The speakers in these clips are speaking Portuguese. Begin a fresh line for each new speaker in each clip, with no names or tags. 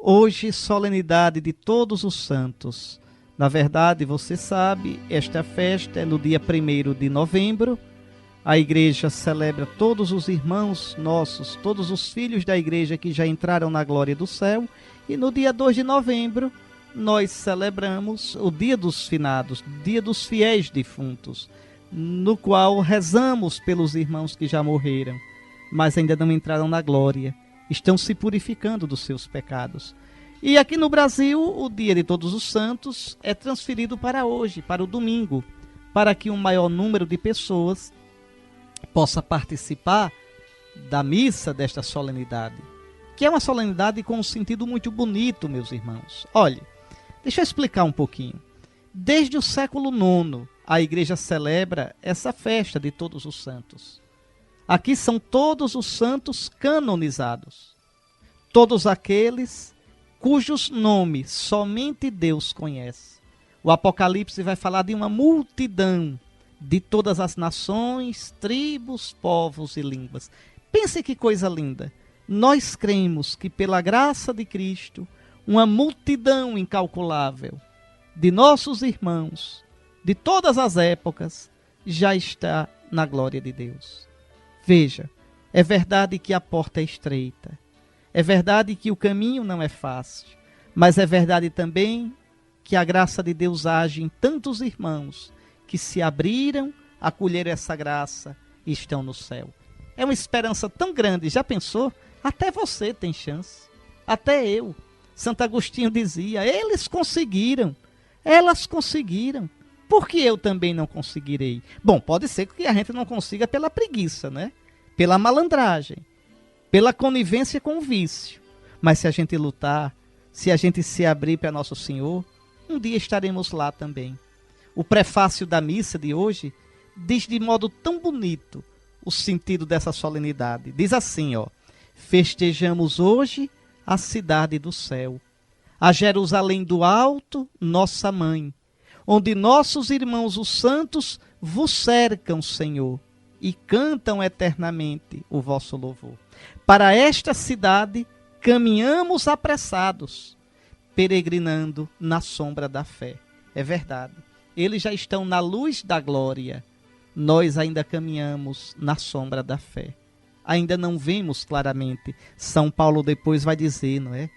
Hoje, solenidade de todos os santos. Na verdade, você sabe, esta festa é no dia 1º de novembro. A igreja celebra todos os irmãos nossos, todos os filhos da igreja que já entraram na glória do céu. E no dia 2 de novembro, nós celebramos o dia dos finados, dia dos fiéis defuntos, no qual rezamos pelos irmãos que já morreram, mas ainda não entraram na glória, estão se purificando dos seus pecados. E aqui no Brasil, o dia de todos os santos é transferido para hoje, para o domingo, para que um maior número de pessoas possa participar da missa desta solenidade, que é uma solenidade com um sentido muito bonito, meus irmãos. Olha, deixa eu explicar um pouquinho. Desde o século IX, a igreja celebra essa festa de todos os santos. Aqui são todos os santos canonizados, todos aqueles cujos nomes somente Deus conhece. O Apocalipse vai falar de uma multidão de todas as nações, tribos, povos e línguas. Pense que coisa linda. Nós cremos que pela graça de Cristo, uma multidão incalculável de nossos irmãos, de todas as épocas, já está na glória de Deus. Veja, é verdade que a porta é estreita, é verdade que o caminho não é fácil, mas é verdade também que a graça de Deus age em tantos irmãos que se abriram, acolheram essa graça e estão no céu. É uma esperança tão grande, já pensou? Até você tem chance, até eu. Santo Agostinho dizia, eles conseguiram, elas conseguiram, por que eu também não conseguirei? Bom, pode ser que a gente não consiga pela preguiça, né? Pela malandragem, pela conivência com o vício. Mas se a gente lutar, se a gente se abrir para Nosso Senhor, um dia estaremos lá também. O prefácio da missa de hoje diz de modo tão bonito o sentido dessa solenidade. Diz assim, ó: festejamos hoje a cidade do céu, a Jerusalém do alto, nossa mãe, onde nossos irmãos os santos vos cercam, Senhor, e cantam eternamente o vosso louvor. Para esta cidade caminhamos apressados, peregrinando na sombra da fé. É verdade, eles já estão na luz da glória, nós ainda caminhamos na sombra da fé. Ainda não vemos claramente. São Paulo depois vai dizer, não é?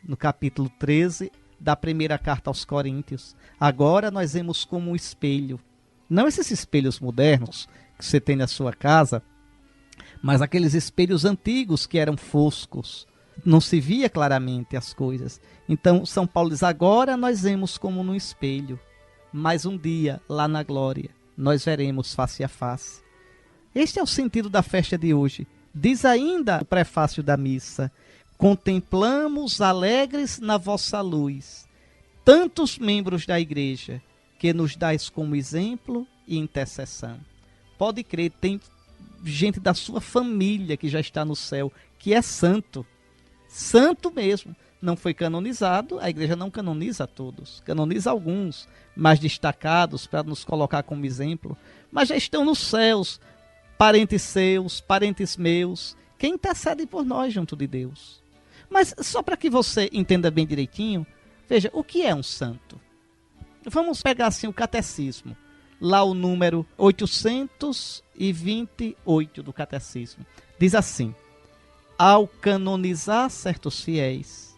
No capítulo 13 da primeira carta aos Coríntios, agora nós vemos como um espelho. Não esses espelhos modernos que você tem na sua casa, mas aqueles espelhos antigos que eram foscos. Não se via claramente as coisas. Então São Paulo diz, agora nós vemos como num espelho, mas um dia, lá na glória, nós veremos face a face. Este é o sentido da festa de hoje. Diz ainda o prefácio da missa: contemplamos alegres na vossa luz tantos membros da igreja, que nos dais como exemplo e intercessão. Pode crer, tem gente da sua família que já está no céu, que é santo. Santo mesmo. Não foi canonizado, a igreja não canoniza todos, canoniza alguns mais destacados para nos colocar como exemplo, mas já estão nos céus, parentes seus, parentes meus, que intercedem por nós junto de Deus. Mas só para que você entenda bem direitinho, veja, o que é um santo? Vamos pegar assim o catecismo, lá o número 828 do catecismo. Diz assim: ao canonizar certos fiéis,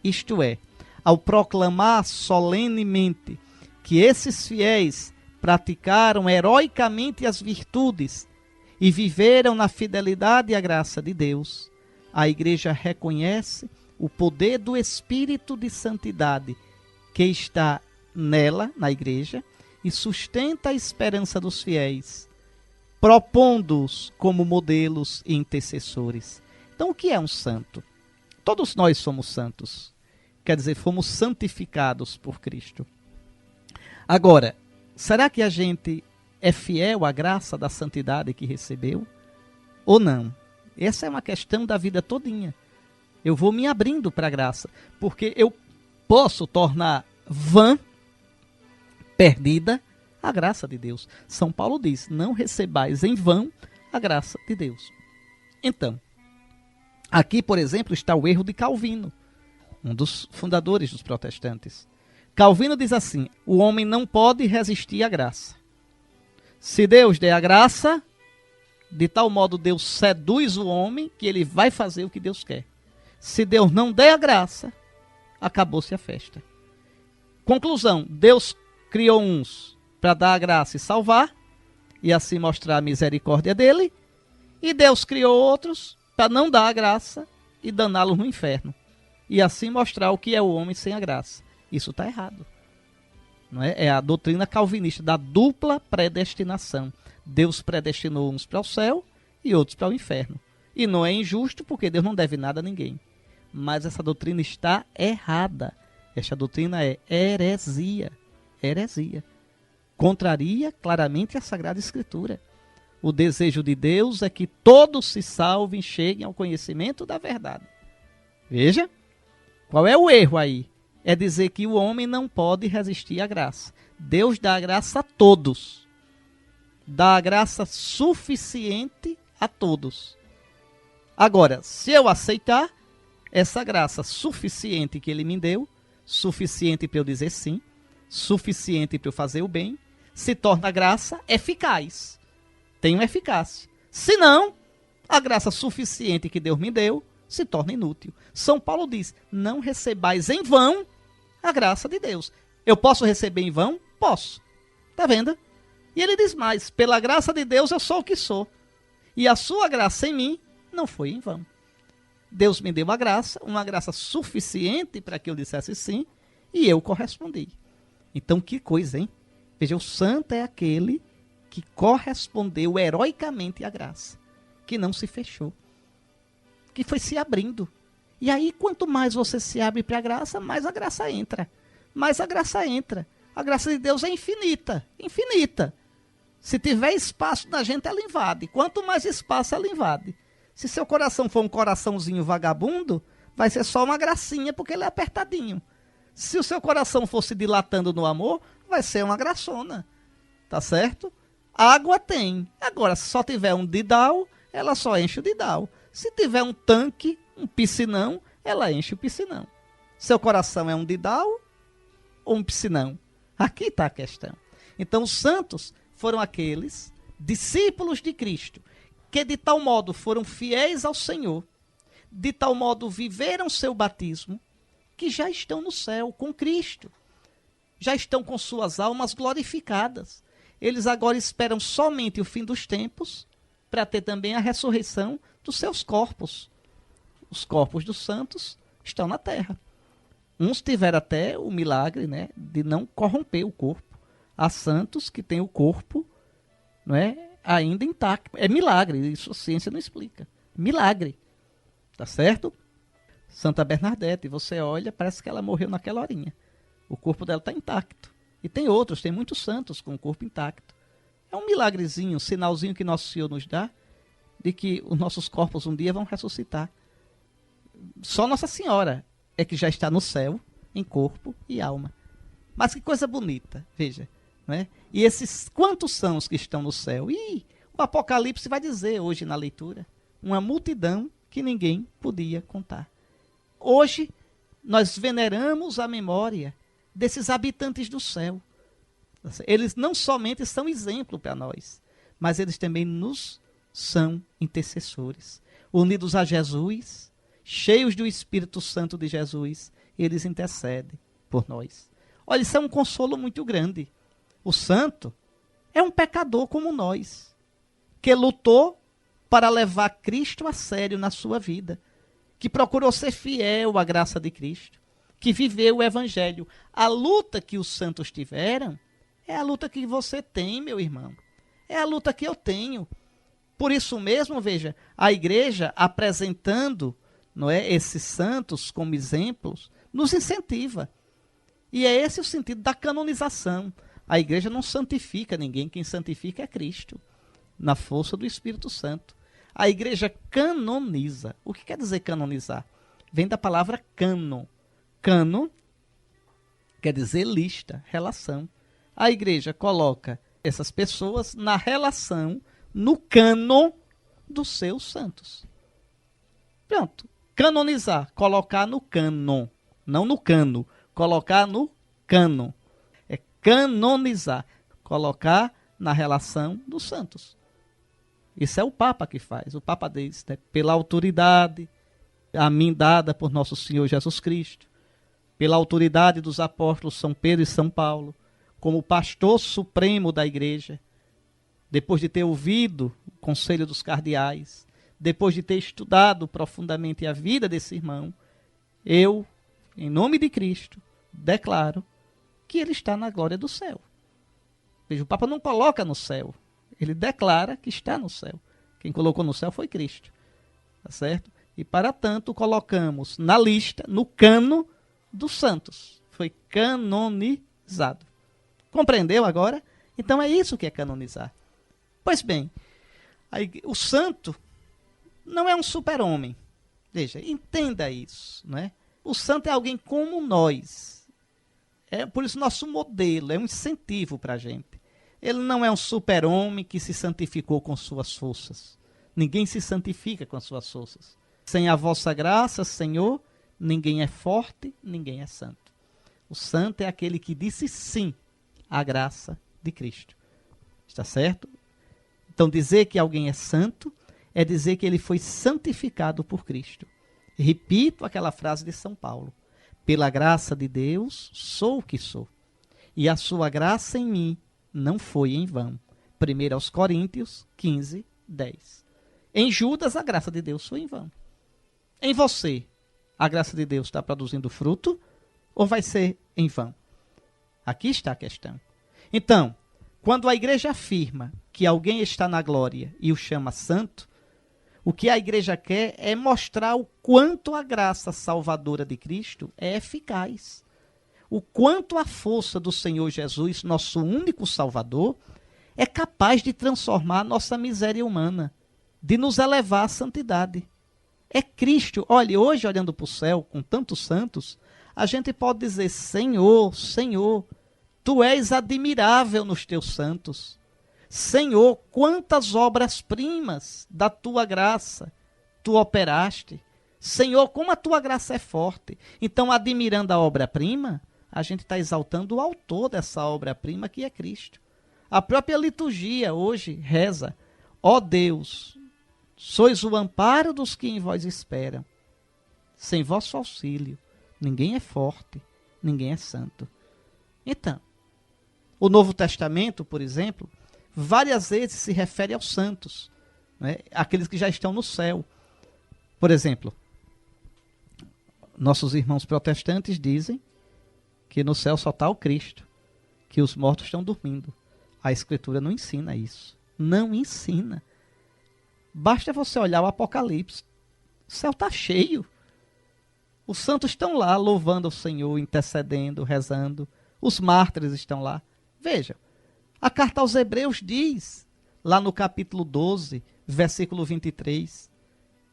isto é, ao proclamar solenemente que esses fiéis praticaram heroicamente as virtudes e viveram na fidelidade e a graça de Deus, a igreja reconhece o poder do Espírito de Santidade que está nela, na igreja, e sustenta a esperança dos fiéis, propondo-os como modelos e intercessores. Então, o que é um santo? Todos nós somos santos. Quer dizer, fomos santificados por Cristo. Agora, será que a gente é fiel à graça da santidade que recebeu? Ou não? Essa é uma questão da vida todinha. Eu vou me abrindo para a graça, porque eu posso tornar vã, perdida, a graça de Deus. São Paulo diz, não recebais em vão a graça de Deus. Então, aqui, por exemplo, está o erro de Calvino. um dos fundadores dos protestantes. Calvino diz assim: o homem não pode resistir à graça. Se Deus der a graça, de tal modo Deus seduz o homem que ele vai fazer o que Deus quer. Se Deus não der a graça, acabou-se a festa. Conclusão: Deus criou uns para dar a graça e salvar, e assim mostrar a misericórdia dele, e Deus criou outros para não dar a graça e daná-los no inferno, e assim mostrar o que é o homem sem a graça. Isso está errado. Não é? É a doutrina calvinista da dupla predestinação. Deus predestinou uns para o céu e outros para o inferno. E não é injusto, porque Deus não deve nada a ninguém. Mas essa doutrina está errada. Esta doutrina é heresia. Heresia. Contraria claramente a Sagrada Escritura. O desejo de Deus é que todos se salvem e cheguem ao conhecimento da verdade. Veja, qual é o erro aí? É dizer que o homem não pode resistir à graça. Deus dá a graça a todos. Dá a graça suficiente a todos. Agora, se eu aceitar essa graça suficiente que ele me deu, suficiente para eu dizer sim, suficiente para eu fazer o bem, se torna a graça eficaz. Tem uma eficácia. Se não, a graça suficiente que Deus me deu se torna inútil. São Paulo diz: não recebais em vão a graça de Deus. Eu posso receber em vão? Posso. Está vendo? E ele diz mais: pela graça de Deus eu sou o que sou. E a sua graça em mim não foi em vão. Deus me deu uma graça suficiente para que eu dissesse sim, e eu correspondi. Então que coisa, hein? Veja, o santo é aquele que correspondeu heroicamente à graça, que não se fechou, que foi se abrindo. E aí, quanto mais você se abre para a graça, mais a graça entra. Mais a graça entra. A graça de Deus é infinita, infinita. Se tiver espaço na gente, ela invade. Quanto mais espaço, ela invade. Se seu coração for um coraçãozinho vagabundo, vai ser só uma gracinha, porque ele é apertadinho. Se o seu coração for se dilatando no amor, vai ser uma graçona. Tá certo? Água tem. Agora, se só tiver um didal, ela só enche o didal. Se tiver um tanque, um piscinão, ela enche o piscinão. Seu coração é um didal ou um piscinão? Aqui está a questão. Então, os santos foram aqueles discípulos de Cristo que de tal modo foram fiéis ao Senhor, de tal modo viveram seu batismo, que já estão no céu com Cristo. Já estão com suas almas glorificadas. Eles agora esperam somente o fim dos tempos para ter também a ressurreição dos seus corpos. Os corpos dos santos estão na terra. Uns tiveram até o milagre, né, de não corromper o corpo. Há santos que têm o corpo, não é, ainda intacto. É milagre, isso a ciência não explica. Milagre. Tá certo? Santa Bernadette, você olha, parece que ela morreu naquela horinha. O corpo dela está intacto. E tem outros, tem muitos santos com o corpo intacto. É um milagrezinho, um sinalzinho que Nosso Senhor nos dá de que os nossos corpos um dia vão ressuscitar. Só Nossa Senhora é que já está no céu, em corpo e alma. Mas que coisa bonita, veja. Não é? E esses, quantos são os que estão no céu? E o Apocalipse vai dizer hoje na leitura, uma multidão que ninguém podia contar. Hoje, nós veneramos a memória desses habitantes do céu. Eles não somente são exemplo para nós, mas eles também nos são intercessores. Unidos a Jesus, cheios do Espírito Santo de Jesus, eles intercedem por nós. Olha, isso é um consolo muito grande. O santo é um pecador como nós, que lutou para levar Cristo a sério na sua vida, que procurou ser fiel à graça de Cristo, que viveu o Evangelho. A luta que os santos tiveram é a luta que você tem, meu irmão. É a luta que eu tenho. Por isso mesmo, veja, a igreja apresentando, não é, esses santos como exemplos, nos incentiva. E é esse o sentido da canonização. A igreja não santifica ninguém, quem santifica é Cristo, na força do Espírito Santo. A igreja canoniza. O que quer dizer canonizar? Vem da palavra cânon. Cânon quer dizer lista, relação. A igreja coloca essas pessoas na relação, no cânon dos seus santos. Pronto. Canonizar, colocar no cânon. não no cano. Colocar no cano. É canonizar. Colocar na relação dos santos. Isso é o Papa que faz. O Papa diz, né? Pela autoridade a mim dada por nosso Senhor Jesus Cristo, pela autoridade dos apóstolos São Pedro e São Paulo, como pastor supremo da igreja, depois de ter ouvido o conselho dos cardeais, depois de ter estudado profundamente a vida desse irmão, eu, em nome de Cristo, declaro que ele está na glória do céu. Veja, o Papa não coloca no céu, ele declara que está no céu. Quem colocou no céu foi Cristo, tá certo? E para tanto colocamos na lista, no cano dos santos. Foi canonizado. Compreendeu agora? Então é isso que é canonizar. Pois bem, o santo não é um super-homem. Veja, entenda isso, né? O santo é alguém como nós. É por isso nosso modelo, é um incentivo para a gente. Ele não é um super-homem que se santificou com suas forças. Ninguém se santifica com suas forças. Sem a vossa graça, Senhor, ninguém é forte, ninguém é santo. O santo é aquele que disse sim à graça de Cristo. Está certo? Então, dizer que alguém é santo é dizer que ele foi santificado por Cristo. Repito aquela frase de São Paulo. Pela graça de Deus, sou o que sou. E a sua graça em mim não foi em vão. 1 Coríntios 15, 10. Em Judas, a graça de Deus foi em vão. Em você, a graça de Deus está produzindo fruto ou vai ser em vão? Aqui está a questão. Então, quando a igreja afirma que alguém está na glória e o chama santo, o que a igreja quer é mostrar o quanto a graça salvadora de Cristo é eficaz. O quanto a força do Senhor Jesus, nosso único Salvador, é capaz de transformar nossa miséria humana, de nos elevar à santidade. É Cristo. Olha, hoje olhando para o céu com tantos santos, a gente pode dizer, Senhor, Senhor, Tu és admirável nos Teus santos. Senhor, quantas obras-primas da Tua graça Tu operaste. Senhor, como a Tua graça é forte. Então, admirando a obra-prima, a gente está exaltando o autor dessa obra-prima, que é Cristo. A própria liturgia hoje reza, ó Deus, sois o amparo dos que em vós esperam. Sem vosso auxílio, ninguém é forte, ninguém é santo. Então, o Novo Testamento, por exemplo, várias vezes se refere aos santos, né? Aqueles que já estão no céu. Por exemplo, nossos irmãos protestantes dizem que no céu só está o Cristo, que os mortos estão dormindo. A Escritura não ensina isso. Não ensina. Basta você olhar o Apocalipse. O céu está cheio. Os santos estão lá louvando o Senhor, intercedendo, rezando. Os mártires estão lá. Veja, a carta aos Hebreus diz, lá no capítulo 12, versículo 23,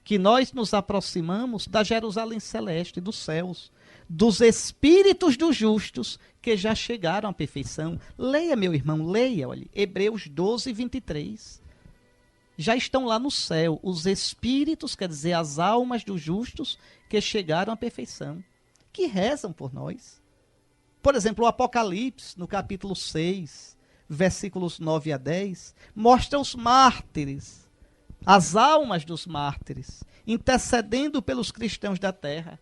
que nós nos aproximamos da Jerusalém celeste, dos céus, dos espíritos dos justos que já chegaram à perfeição. Leia, meu irmão, leia, olha, Hebreus 12, 23. Já estão lá no céu os espíritos, quer dizer, as almas dos justos que chegaram à perfeição, que rezam por nós. Por exemplo, o Apocalipse, no capítulo 6, versículos 9 a 10, mostra os mártires, as almas dos mártires, intercedendo pelos cristãos da terra.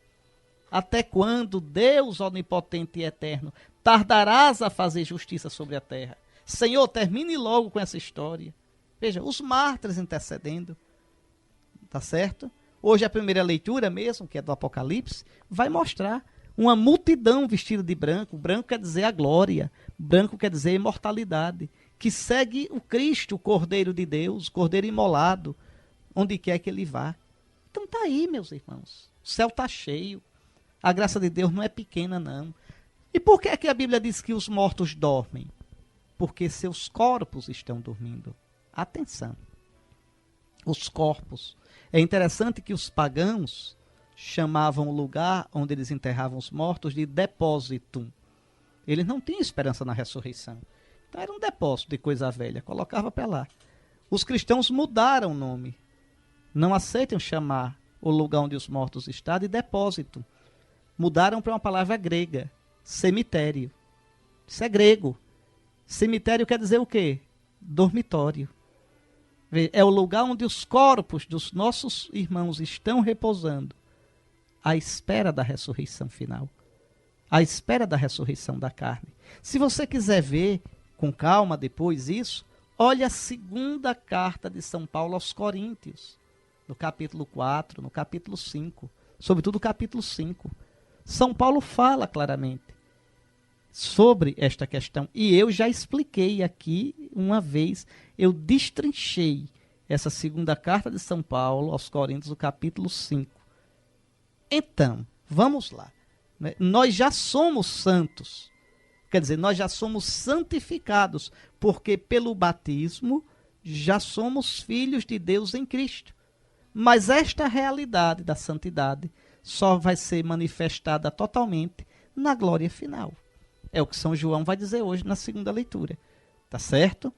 Até quando, Deus onipotente e eterno, tardarás a fazer justiça sobre a terra? Senhor, termine logo com essa história. Veja, os mártires intercedendo, tá certo? Hoje a primeira leitura mesmo, que é do Apocalipse, vai mostrar uma multidão vestida de branco. Branco quer dizer a glória, branco quer dizer a imortalidade, que segue o Cristo, o Cordeiro de Deus, o Cordeiro imolado, onde quer que ele vá. Então tá aí, meus irmãos, o céu tá cheio, a graça de Deus não é pequena, não. E por que é que a Bíblia diz que os mortos dormem? Porque seus corpos estão dormindo. Atenção, os corpos. É interessante que os pagãos chamavam o lugar onde eles enterravam os mortos de depósito. Eles não tinham esperança na ressurreição. Então era um depósito de coisa velha, colocava para lá. Os cristãos mudaram o nome. Não aceitam chamar o lugar onde os mortos estão de depósito. mudaram para uma palavra grega, cemitério. Isso é grego. Cemitério quer dizer o quê? Dormitório. É o lugar onde os corpos dos nossos irmãos estão repousando, à espera da ressurreição final, à espera da ressurreição da carne. Se você quiser ver com calma depois isso, olha a segunda carta de São Paulo aos Coríntios, no capítulo 4, no capítulo 5, sobretudo o capítulo 5. São Paulo fala claramente sobre esta questão. E eu já expliquei aqui uma vez, eu destrinchei essa segunda carta de São Paulo aos Coríntios, o capítulo 5. Então, vamos lá. Nós já somos santos. Quer dizer, nós já somos santificados, porque pelo batismo já somos filhos de Deus em Cristo. Mas esta realidade da santidade só vai ser manifestada totalmente na glória final. É o que São João vai dizer hoje na segunda leitura. Tá certo?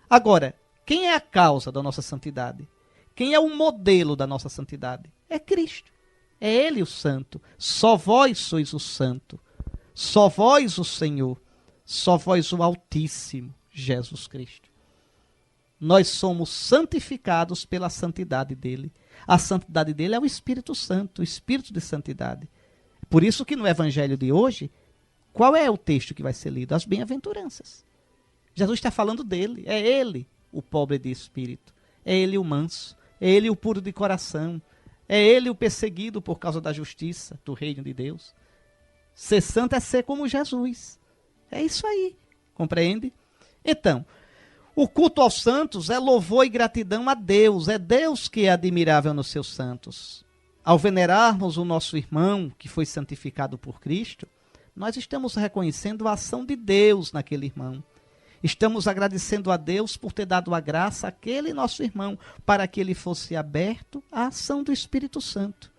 Agora, quem é a causa da nossa santidade? Quem é o modelo da nossa santidade? É Cristo. É Ele o santo. Só vós sois o santo. Só vós o Senhor. Só vós o Altíssimo, Jesus Cristo. Nós somos santificados pela santidade dele. A santidade dele é o Espírito Santo, o Espírito de santidade. Por isso que no Evangelho de hoje, qual é o texto que vai ser lido? As bem-aventuranças. Jesus está falando dele. É ele o pobre de espírito. É ele o manso. É ele o puro de coração. É ele o perseguido por causa da justiça do reino de Deus. Ser santo é ser como Jesus. É isso aí. Compreende? Então, o culto aos santos é louvor e gratidão a Deus. É Deus que é admirável nos seus santos. Ao venerarmos o nosso irmão que foi santificado por Cristo, nós estamos reconhecendo a ação de Deus naquele irmão. Estamos agradecendo a Deus por ter dado a graça àquele nosso irmão, para que ele fosse aberto à ação do Espírito Santo.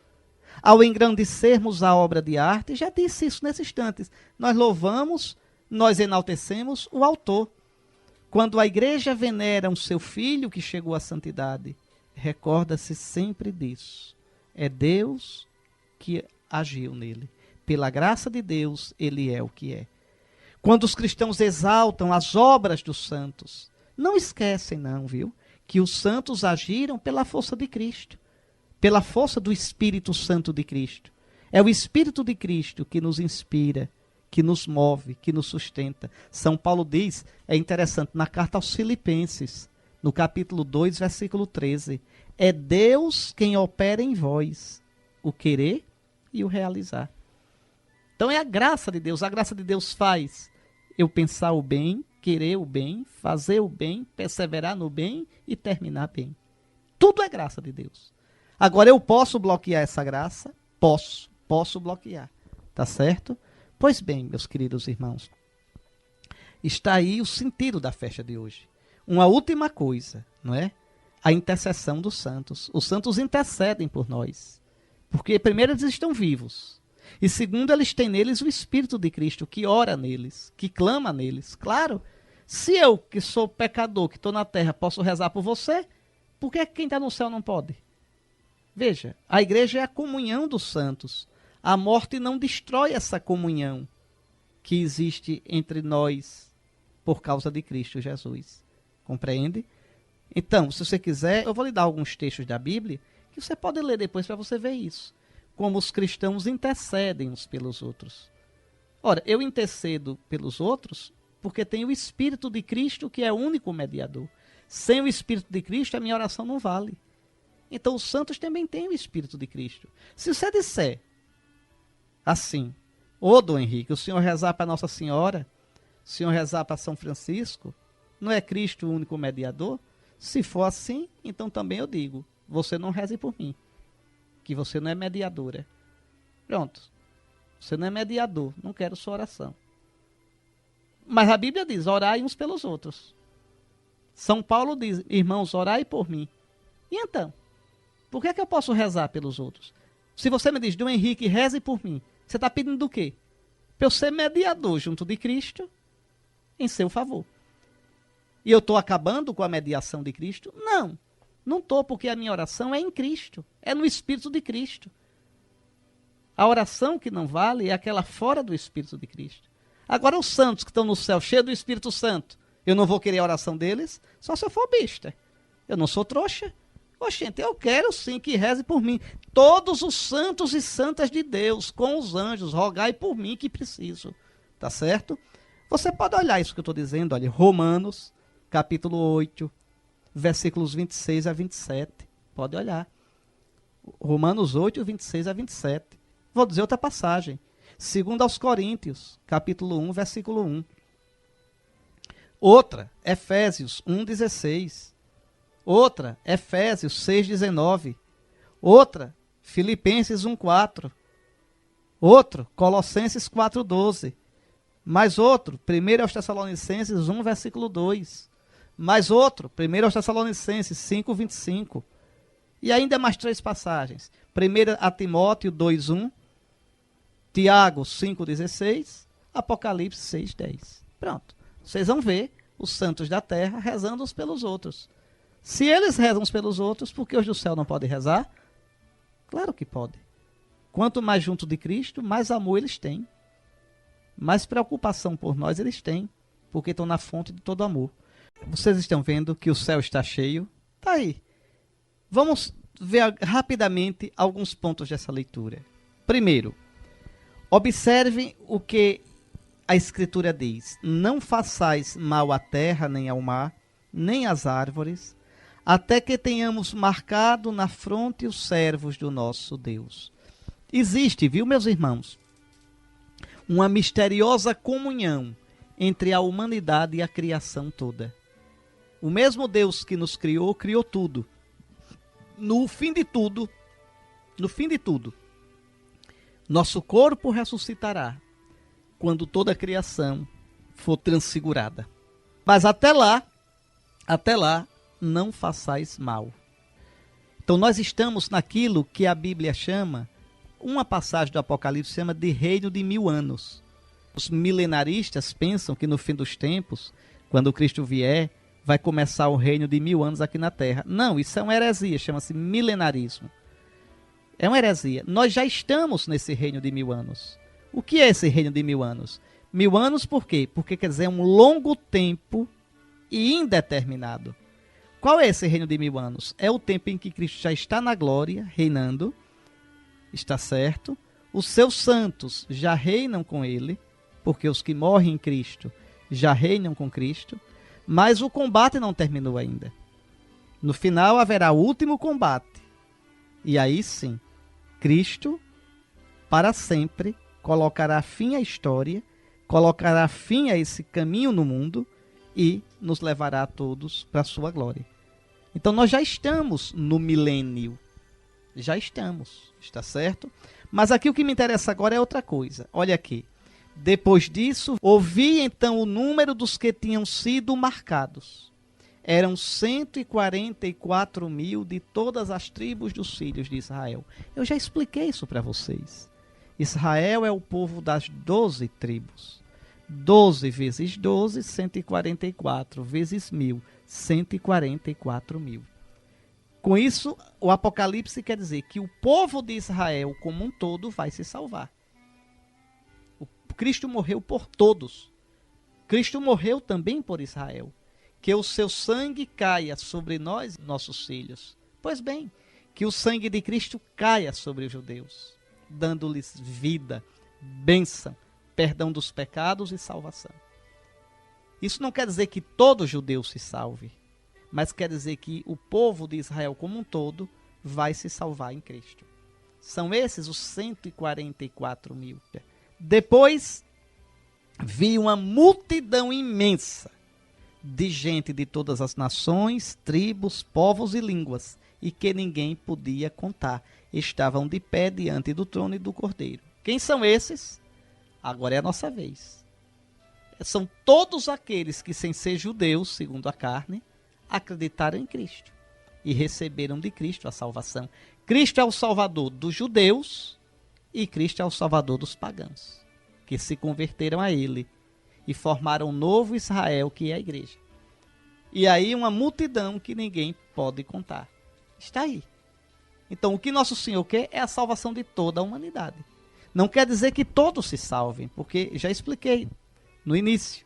Ao engrandecermos a obra de arte, já disse isso nesse instante, nós louvamos, nós enaltecemos o autor. Quando a igreja venera um seu filho que chegou à santidade, recorda-se sempre disso. É Deus que agiu nele. Pela graça de Deus, ele é o que é. Quando os cristãos exaltam as obras dos santos, não esquecem não, viu? Que os santos agiram pela força de Cristo, pela força do Espírito Santo de Cristo. É o Espírito de Cristo que nos inspira, que nos move, que nos sustenta. São Paulo diz, é interessante, na carta aos Filipenses, no capítulo 2, versículo 13, é Deus quem opera em vós o querer e o realizar. Então é a graça de Deus faz eu pensar o bem, querer o bem, fazer o bem, perseverar no bem e terminar bem. Tudo é graça de Deus. Agora eu posso bloquear essa graça? Posso bloquear. Tá certo? Pois bem, meus queridos irmãos, está aí o sentido da festa de hoje. Uma última coisa, não é? A intercessão dos santos. Os santos intercedem por nós. Porque primeiro eles estão vivos. E segundo, eles têm neles o Espírito de Cristo, que ora neles, que clama neles. Claro, se eu, que sou pecador, que estou na terra, posso rezar por você, por que quem está no céu não pode? Veja, a igreja é a comunhão dos santos. A morte não destrói essa comunhão que existe entre nós por causa de Cristo Jesus. Compreende? Então, se você quiser, eu vou lhe dar alguns textos da Bíblia que você pode ler depois para você ver isso. Como os cristãos intercedem uns pelos outros. Ora, eu intercedo pelos outros porque tenho o Espírito de Cristo, que é o único mediador. Sem o Espírito de Cristo, a minha oração não vale. Então, os santos também têm o Espírito de Cristo. Se você disser assim, ô Dom Henrique, o senhor rezar para Nossa Senhora, o senhor rezar para São Francisco, não é Cristo o único mediador? Se for assim, então também eu digo, você não reze por mim, que você não é mediadora. Pronto. Você não é mediador, não quero sua oração. Mas a Bíblia diz, orai uns pelos outros. São Paulo diz, irmãos, orai por mim. E então? Por que é que eu posso rezar pelos outros? Se você me diz, Dom Henrique, reze por mim, você está pedindo do quê? Para eu ser mediador junto de Cristo em seu favor. E eu estou acabando com a mediação de Cristo? Não. Não estou, porque a minha oração é em Cristo. É no Espírito de Cristo. A oração que não vale é aquela fora do Espírito de Cristo. Agora os santos que estão no céu, cheios do Espírito Santo, eu não vou querer a oração deles, só se eu for besta. Eu não sou trouxa. Oxente, eu quero sim que reze por mim. Todos os santos e santas de Deus, com os anjos, rogai por mim que preciso. Tá certo? Você pode olhar isso que eu estou dizendo, olha, Romanos, capítulo 8, versículos 26 a 27. Pode olhar. Romanos 8, 26 a 27. Vou dizer outra passagem. 2 aos Coríntios, capítulo 1, versículo 1. Outra, Efésios 1, 16. Outra, Efésios 6, 19. Outra, Filipenses 1, 4. Outro, Colossenses 4, 12. Mais outro, 1 aos Tessalonicenses 1, versículo 2. Mais outro, 1 aos Tessalonicenses 5, 25. E ainda mais 3 passagens. 1 a Timóteo 2, 1. Tiago 5, 16. Apocalipse 6, 10. Pronto. Vocês vão ver os santos da terra rezando uns pelos outros. Se eles rezam uns pelos outros, por que os do céu não podem rezar? Claro que podem. Quanto mais junto de Cristo, mais amor eles têm. Mais preocupação por nós eles têm, porque estão na fonte de todo amor. Vocês estão vendo que o céu está cheio? Está aí. Vamos ver rapidamente alguns pontos dessa leitura. Primeiro, observem o que a Escritura diz. Não façais mal à terra, nem ao mar, nem às árvores, até que tenhamos marcado na fronte os servos do nosso Deus. Existe, viu, meus irmãos, uma misteriosa comunhão entre a humanidade e a criação toda. O mesmo Deus que nos criou, criou tudo. No fim de tudo, nosso corpo ressuscitará quando toda a criação for transfigurada. Mas até lá, não façais mal. Então nós estamos naquilo que a Bíblia chama, uma passagem do Apocalipse chama de reino de 1000 anos. Os milenaristas pensam que no fim dos tempos, quando Cristo vier, vai começar o reino de 1000 anos aqui na Terra. Não, isso é uma heresia, chama-se milenarismo. É uma heresia. Nós já estamos nesse reino de 1000 anos. O que é esse reino de 1000 anos? 1000 anos por quê? Porque quer dizer um longo tempo e indeterminado. Qual é esse reino de 1000 anos? É o tempo em que Cristo já está na glória, reinando, está certo? Os seus santos já reinam com ele, porque os que morrem em Cristo já reinam com Cristo, mas o combate não terminou ainda. No final haverá o último combate. E aí sim, Cristo, para sempre, colocará fim à história, colocará fim a esse caminho no mundo e nos levará a todos para a sua glória. Então nós já estamos no milênio. Já estamos, está certo? Mas aqui o que me interessa agora é outra coisa. Olha aqui. Depois disso, ouvi então o número dos que tinham sido marcados. Eram 144.000 de todas as tribos dos filhos de Israel. Eu já expliquei isso para vocês. Israel é o povo das 12 tribos. 12 vezes 12, 144 vezes 1000, 144.000. Com isso, o Apocalipse quer dizer que o povo de Israel como um todo vai se salvar. Cristo morreu por todos. Cristo morreu também por Israel. Que o seu sangue caia sobre nós, nossos filhos. Pois bem, que o sangue de Cristo caia sobre os judeus, dando-lhes vida, bênção, perdão dos pecados e salvação. Isso não quer dizer que todo judeu se salve, mas quer dizer que o povo de Israel como um todo vai se salvar em Cristo. São esses os 144.000. Depois vi uma multidão imensa de gente de todas as nações, tribos, povos e línguas, e que ninguém podia contar. Estavam de pé diante do trono e do Cordeiro. Quem são esses? Agora é a nossa vez. São todos aqueles que, sem ser judeus, segundo a carne, acreditaram em Cristo e receberam de Cristo a salvação. Cristo é o Salvador dos judeus e Cristo é o Salvador dos pagãos, que se converteram a ele e formaram um novo Israel, que é a igreja. E aí uma multidão que ninguém pode contar. Está aí. Então o que nosso Senhor quer é a salvação de toda a humanidade. Não quer dizer que todos se salvem, porque já expliquei no início.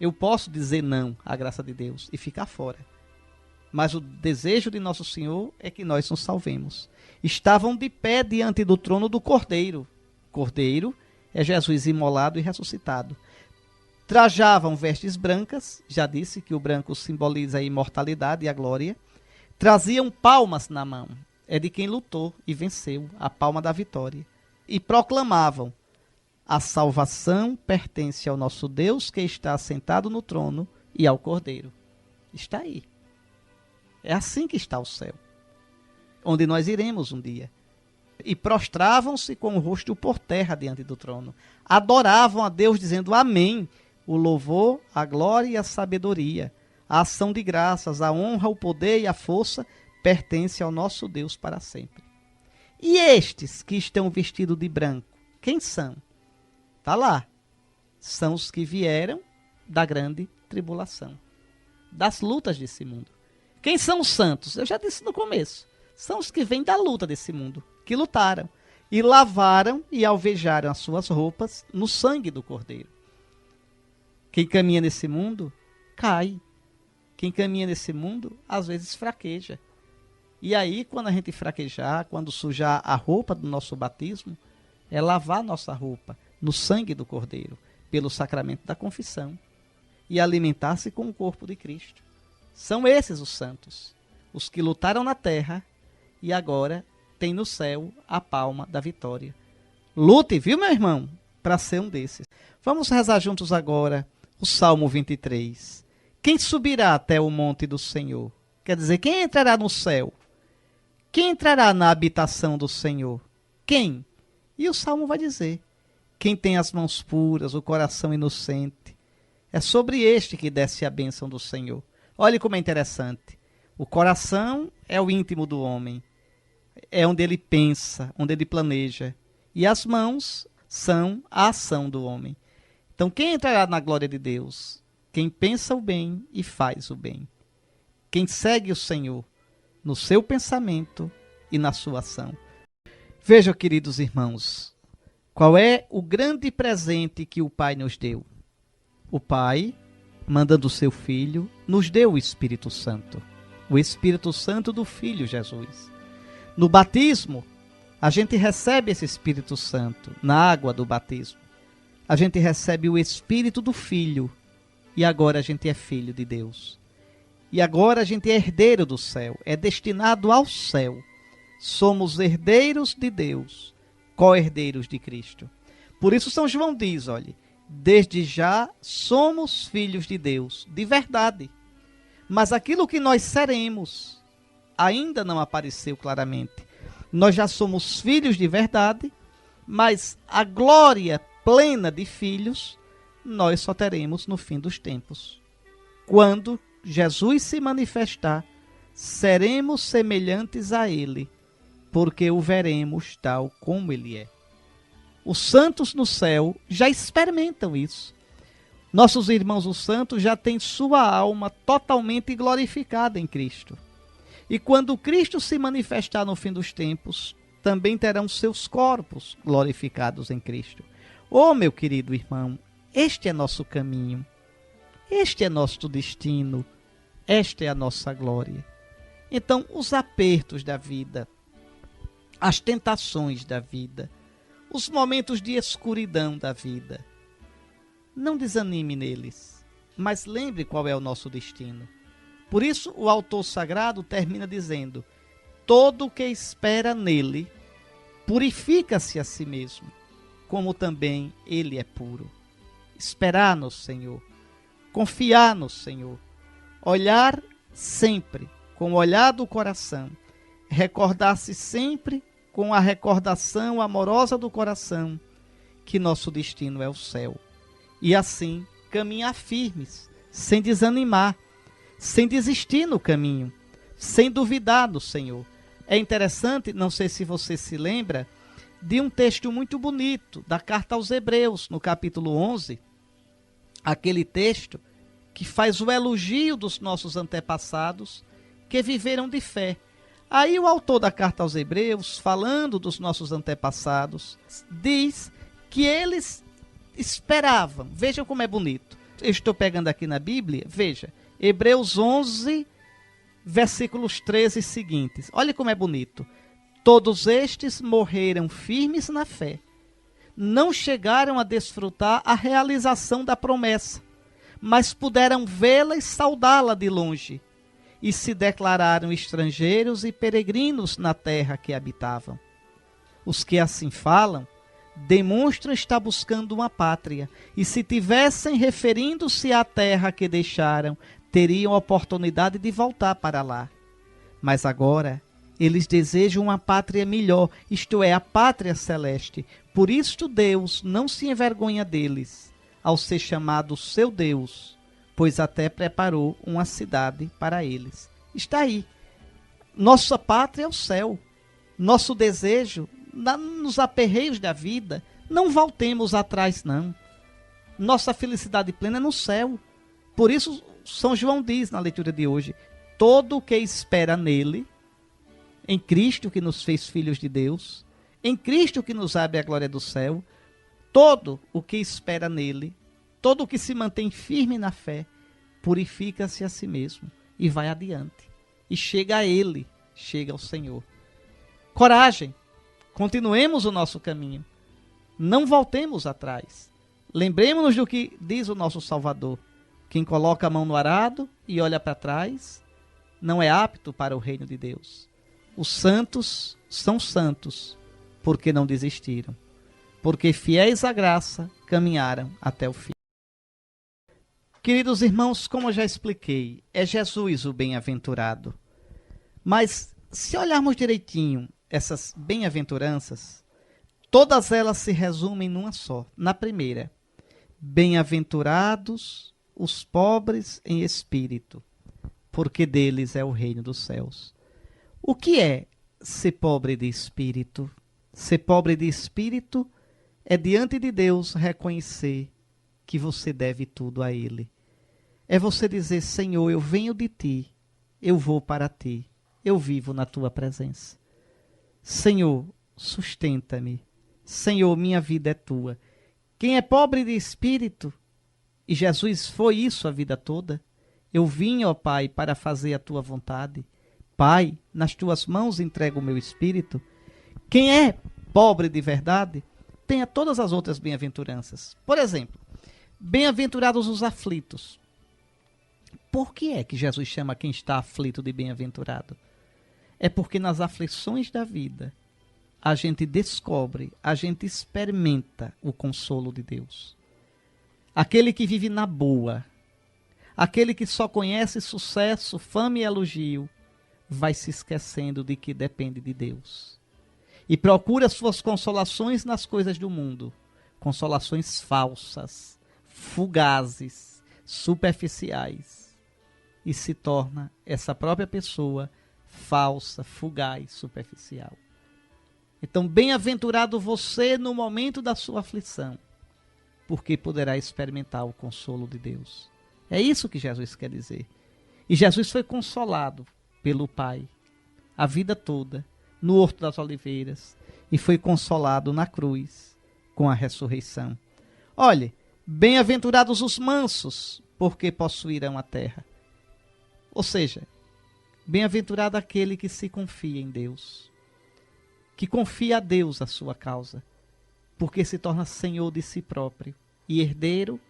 Eu posso dizer não à graça de Deus e ficar fora. Mas o desejo de nosso Senhor é que nós nos salvemos. Estavam de pé diante do trono do Cordeiro. Cordeiro é Jesus imolado e ressuscitado. Trajavam vestes brancas, já disse que o branco simboliza a imortalidade e a glória. Traziam palmas na mão, é de quem lutou e venceu, a palma da vitória. E proclamavam: a salvação pertence ao nosso Deus que está assentado no trono e ao Cordeiro. Está aí. É assim que está o céu, onde nós iremos um dia. E prostravam-se com o rosto por terra diante do trono. Adoravam a Deus dizendo amém. O louvor, a glória e a sabedoria, a ação de graças, a honra, o poder e a força pertence ao nosso Deus para sempre. E estes que estão vestidos de branco, quem são? Está lá. São os que vieram da grande tribulação, das lutas desse mundo. Quem são os santos? Eu já disse no começo. São os que vêm da luta desse mundo, que lutaram e lavaram e alvejaram as suas roupas no sangue do Cordeiro. Quem caminha nesse mundo, cai. Quem caminha nesse mundo, às vezes fraqueja. E aí, quando a gente fraquejar, quando sujar a roupa do nosso batismo, é lavar nossa roupa no sangue do Cordeiro, pelo sacramento da confissão, e alimentar-se com o corpo de Cristo. São esses os santos, os que lutaram na terra e agora têm no céu a palma da vitória. Lute, viu, meu irmão, para ser um desses. Vamos rezar juntos agora o Salmo 23. Quem subirá até o monte do Senhor? Quer dizer, quem entrará no céu? Quem entrará na habitação do Senhor? Quem? E o Salmo vai dizer: quem tem as mãos puras, o coração inocente. É sobre este que desce a bênção do Senhor. Olhe como é interessante. O coração é o íntimo do homem. É onde ele pensa, onde ele planeja. E as mãos são a ação do homem. Então, quem entrará na glória de Deus? Quem pensa o bem e faz o bem. Quem segue o Senhor no seu pensamento e na sua ação. Vejam, queridos irmãos, qual é o grande presente que o Pai nos deu. O Pai, mandando o seu Filho, nos deu o Espírito Santo. O Espírito Santo do Filho Jesus. No batismo, a gente recebe esse Espírito Santo na água do batismo. A gente recebe o Espírito do Filho e agora a gente é filho de Deus. E agora a gente é herdeiro do céu, é destinado ao céu. Somos herdeiros de Deus, co-herdeiros de Cristo. Por isso São João diz, olha, desde já somos filhos de Deus, de verdade. Mas aquilo que nós seremos ainda não apareceu claramente. Nós já somos filhos de verdade, mas a glória plena de filhos nós só teremos no fim dos tempos. Quando Jesus se manifestar, seremos semelhantes a Ele, porque o veremos tal como Ele é. Os santos no céu já experimentam isso. Nossos irmãos os santos já têm sua alma totalmente glorificada em Cristo. E quando Cristo se manifestar no fim dos tempos, também terão seus corpos glorificados em Cristo. Oh, meu querido irmão, este é nosso caminho, este é nosso destino, esta é a nossa glória. Então, os apertos da vida, as tentações da vida, os momentos de escuridão da vida, não desanime neles, mas lembre qual é o nosso destino. Por isso, o autor sagrado termina dizendo: todo o que espera nele purifica-se a si mesmo, como também ele é puro. Esperar no Senhor, confiar no Senhor, olhar sempre com o olhar do coração, recordar-se sempre com a recordação amorosa do coração que nosso destino é o céu. E assim caminhar firmes, sem desanimar, sem desistir no caminho, sem duvidar do Senhor. É interessante, não sei se você se lembra, de um texto muito bonito da carta aos Hebreus, no capítulo 11, aquele texto que faz o elogio dos nossos antepassados que viveram de fé. Aí o autor da carta aos Hebreus, falando dos nossos antepassados, diz que eles esperavam. Vejam como é bonito. Eu estou pegando aqui na Bíblia, veja, Hebreus 11, versículos 13 seguintes. Olha como é bonito. Todos estes morreram firmes na fé. Não chegaram a desfrutar a realização da promessa, mas puderam vê-la e saudá-la de longe, e se declararam estrangeiros e peregrinos na terra que habitavam. Os que assim falam, demonstram estar buscando uma pátria, e se tivessem referindo-se à terra que deixaram, teriam a oportunidade de voltar para lá. Mas agora eles desejam uma pátria melhor, isto é, a pátria celeste. Por isto Deus não se envergonha deles, ao ser chamado seu Deus, pois até preparou uma cidade para eles. Está aí. Nossa pátria é o céu. Nosso desejo, nos aperreios da vida, não voltemos atrás, não. Nossa felicidade plena é no céu. Por isso, São João diz na leitura de hoje, todo o que espera nele, em Cristo que nos fez filhos de Deus, em Cristo que nos abre a glória do céu, todo o que espera nele, todo o que se mantém firme na fé, purifica-se a si mesmo e vai adiante. E chega a ele, chega ao Senhor. Coragem, continuemos o nosso caminho. Não voltemos atrás. Lembremos-nos do que diz o nosso Salvador. Quem coloca a mão no arado e olha para trás, não é apto para o reino de Deus. Os santos são santos porque não desistiram, porque fiéis à graça caminharam até o fim. Queridos irmãos, como eu já expliquei, é Jesus o bem-aventurado. Mas se olharmos direitinho essas bem-aventuranças, todas elas se resumem numa só. Na primeira, bem-aventurados os pobres em espírito, porque deles é o reino dos céus. O que é ser pobre de espírito? Ser pobre de espírito é diante de Deus reconhecer que você deve tudo a Ele. É você dizer, Senhor, eu venho de Ti, eu vou para Ti, eu vivo na Tua presença. Senhor, sustenta-me. Senhor, minha vida é Tua. Quem é pobre de espírito, e Jesus foi isso a vida toda, eu vim, ó Pai, para fazer a Tua vontade. Pai, nas Tuas mãos entrego o meu espírito. Quem é pobre de verdade, tenha todas as outras bem-aventuranças. Por exemplo, bem-aventurados os aflitos. Por que é que Jesus chama quem está aflito de bem-aventurado? É porque nas aflições da vida, a gente descobre, a gente experimenta o consolo de Deus. Aquele que vive na boa, aquele que só conhece sucesso, fama e elogio, vai se esquecendo de que depende de Deus. E procura suas consolações nas coisas do mundo. Consolações falsas, fugazes, superficiais. E se torna essa própria pessoa falsa, fugaz, superficial. Então, bem-aventurado você no momento da sua aflição, porque poderá experimentar o consolo de Deus. É isso que Jesus quer dizer. E Jesus foi consolado pelo Pai a vida toda no Horto das Oliveiras e foi consolado na cruz com a ressurreição. Olhe, bem-aventurados os mansos, porque possuirão a terra. Ou seja, bem-aventurado aquele que se confia em Deus, que confia a Deus a sua causa, porque se torna senhor de si próprio e herdeiro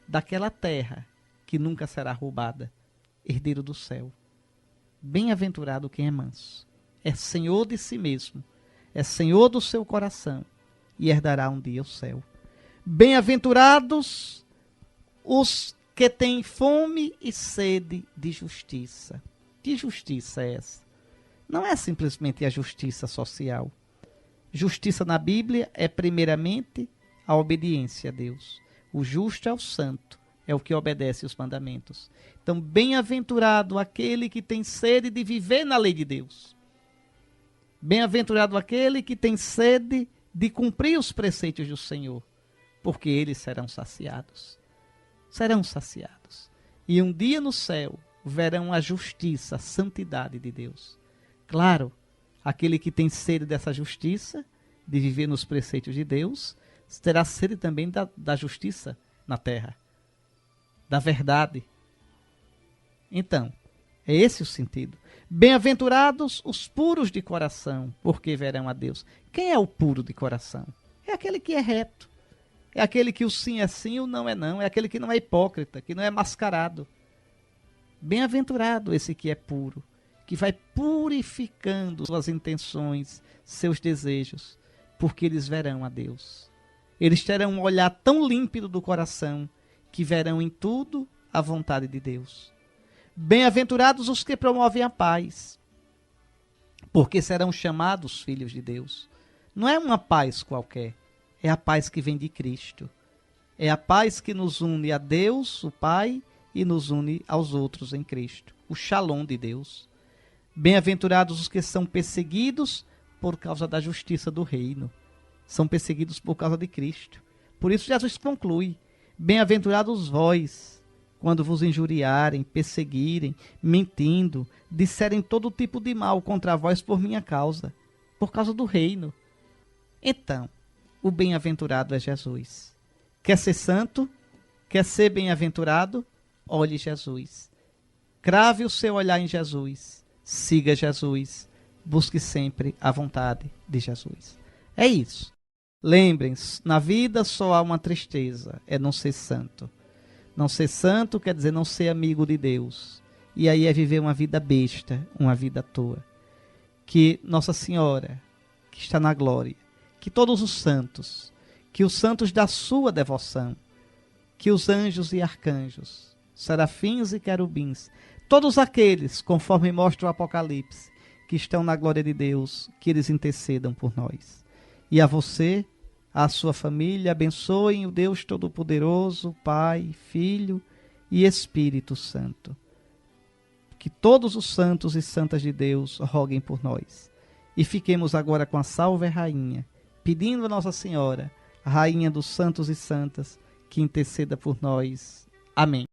daquela terra que nunca será roubada, herdeiro do céu. Bem-aventurado quem é manso, é senhor de si mesmo, é senhor do seu coração e herdará um dia o céu. Bem-aventurados os que têm fome e sede de justiça. Que justiça é essa? Não é simplesmente a justiça social. Justiça na Bíblia é primeiramente a obediência a Deus. O justo é o santo, é o que obedece os mandamentos. Então, bem-aventurado aquele que tem sede de viver na lei de Deus. Bem-aventurado aquele que tem sede de cumprir os preceitos do Senhor, porque eles serão saciados. Serão saciados. E um dia no céu verão a justiça, a santidade de Deus. Claro, Aquele que tem sede dessa justiça, de viver nos preceitos de Deus, terá sede também da justiça na terra, da verdade. Então, é esse o sentido. Bem-aventurados os puros de coração, porque verão a Deus. Quem é o puro de coração? É aquele que é reto. É aquele que o sim é sim e o não é não. É aquele que não é hipócrita, que não é mascarado. Bem-aventurado esse que é puro, que vai purificando suas intenções, seus desejos, porque eles verão a Deus. Eles terão um olhar tão límpido do coração que verão em tudo a vontade de Deus. Bem-aventurados os que promovem a paz, porque serão chamados filhos de Deus. Não é uma paz qualquer, é a paz que vem de Cristo. É a paz que nos une a Deus, o Pai, e nos une aos outros em Cristo. O Shalom de Deus. Bem-aventurados os que são perseguidos por causa da justiça do reino. São perseguidos por causa de Cristo. Por isso Jesus conclui: bem-aventurados vós, quando vos injuriarem, perseguirem, mentindo, disserem todo tipo de mal contra vós por minha causa, por causa do reino. Então, o bem-aventurado é Jesus. Quer ser santo? Quer ser bem-aventurado? Olhe Jesus. Crave o seu olhar em Jesus. Siga Jesus. Busque sempre a vontade de Jesus. É isso. Lembrem-se, na vida só há uma tristeza, é não ser santo. Não ser santo quer dizer não ser amigo de Deus. E aí é viver uma vida besta, uma vida à toa. Que Nossa Senhora, que está na glória, que todos os santos, que os santos da sua devoção, que os anjos e arcanjos, serafins e querubins, todos aqueles, conforme mostra o Apocalipse, que estão na glória de Deus, que eles intercedam por nós. E a você, a sua família, abençoem o Deus Todo-Poderoso, Pai, Filho e Espírito Santo. Que todos os santos e santas de Deus roguem por nós. E fiquemos agora com a Salve Rainha, pedindo a Nossa Senhora, a Rainha dos santos e santas, que interceda por nós. Amém.